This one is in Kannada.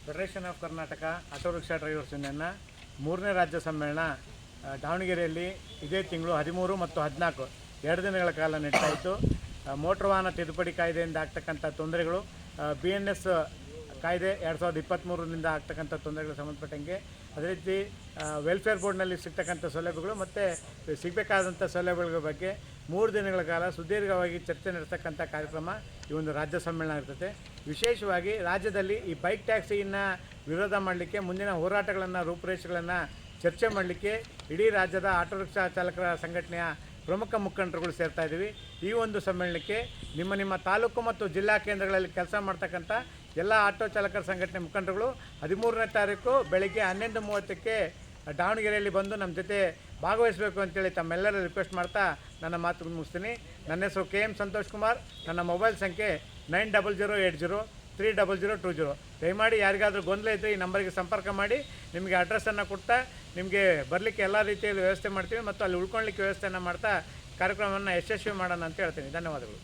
Federation of Karnataka auto rickshaw drivers ಯೂನಿಯನ್ನ 3ನೇ ರಾಜ್ಯ ಸಮ್ಮೇಳನ ದಾವಣಗೆರೆಯಲ್ಲಿ ಇದೇ ತಿಂಗಳು 13 ಮತ್ತು 14 2 ದಿನಗಳ ಕಾಲ ನಡೆಯಿತು. ಮೋಟರ್ ವಾಹನ ತಿದ್ದುಪಡಿ ಕಾಯ್ದೆಯಿಂದ ಆಗ್ತಕ್ಕಂಥ ತೊಂದರೆಗಳು, BNS ಕಾಯ್ದೆ 2023ರಿಂದ ಆಗ್ತಕ್ಕಂಥ ತೊಂದರೆಗಳಿಗೆ ಸಂಬಂಧಪಟ್ಟಂಗೆ, ಅದೇ ರೀತಿ ವೆಲ್ಫೇರ್ ಬೋರ್ಡ್ನಲ್ಲಿ ಸಿಗ್ತಕ್ಕಂಥ ಸೌಲಭ್ಯಗಳು ಮತ್ತು ಸಿಗಬೇಕಾದಂಥ ಸೌಲಭ್ಯಗಳ ಬಗ್ಗೆ 3 ದಿನಗಳ ಕಾಲ ಸುದೀರ್ಘವಾಗಿ ಚರ್ಚೆ ನಡೆಸ್ತಕ್ಕಂಥ ಕಾರ್ಯಕ್ರಮ ಈ ಒಂದು ರಾಜ್ಯ ಸಮ್ಮೇಳನ ಇರ್ತದೆ. ವಿಶೇಷವಾಗಿ ರಾಜ್ಯದಲ್ಲಿ ಈ ಬೈಕ್ ಟ್ಯಾಕ್ಸಿಯನ್ನು ವಿರೋಧ ಮಾಡಲಿಕ್ಕೆ, ಮುಂದಿನ ಹೋರಾಟಗಳನ್ನು, ರೂಪುರೇಷೆಗಳನ್ನು ಚರ್ಚೆ ಮಾಡಲಿಕ್ಕೆ ಇಡೀ ರಾಜ್ಯದ ಆಟೋ ರಿಕ್ಷಾ ಚಾಲಕರ ಸಂಘಟನೆಯ ಪ್ರಮುಖ ಮುಖಂಡರುಗಳು ಸೇರ್ತಾ ಇದ್ದೀವಿ. ಈ ಒಂದು ಸಮ್ಮೇಳನಕ್ಕೆ ನಿಮ್ಮ ತಾಲೂಕು ಮತ್ತು ಜಿಲ್ಲಾ ಕೇಂದ್ರಗಳಲ್ಲಿ ಕೆಲಸ ಮಾಡ್ತಕ್ಕಂಥ ಎಲ್ಲ ಆಟೋ ಚಾಲಕರ ಸಂಘಟನೆ ಮುಖಂಡರುಗಳು 13ನೇ ತಾರೀಕು ಬೆಳಗ್ಗೆ 11:30ಕ್ಕೆ ದಾವಣಗೆರೆಯಲ್ಲಿ ಬಂದು ನಮ್ಮ ಜೊತೆ ಭಾಗವಹಿಸಬೇಕು ಅಂತೇಳಿ ತಮ್ಮೆಲ್ಲರ ರಿಕ್ವೆಸ್ಟ್ ಮಾಡ್ತಾ ನನ್ನ ಮಾತು ಮುಗಿಸ್ತೀನಿ. ನನ್ನ ಹೆಸರು KM ಸಂತೋಷ್ ಕುಮಾರ್. ನನ್ನ ಮೊಬೈಲ್ ಸಂಖ್ಯೆ 9008030020. ದಯಮಾಡಿ ಯಾರಿಗಾದರೂ ಗೊಂದಲ ಇದ್ದರೆ ಈ ನಂಬರಿಗೆ ಸಂಪರ್ಕ ಮಾಡಿ. ನಿಮಗೆ ಅಡ್ರೆಸ್ಸನ್ನು ಕೊಡ್ತಾ ನಿಮಗೆ ಬರಲಿಕ್ಕೆ ಎಲ್ಲ ರೀತಿಯಲ್ಲಿ ವ್ಯವಸ್ಥೆ ಮಾಡ್ತೀವಿ ಮತ್ತು ಅಲ್ಲಿ ಉಳ್ಕೊಳ್ಳಿಕ್ಕೆ ವ್ಯವಸ್ಥೆಯನ್ನು ಮಾಡ್ತಾ ಕಾರ್ಯಕ್ರಮವನ್ನು ಯಶಸ್ವಿ ಮಾಡೋಣ ಅಂತ ಹೇಳ್ತೀನಿ. ಧನ್ಯವಾದಗಳು.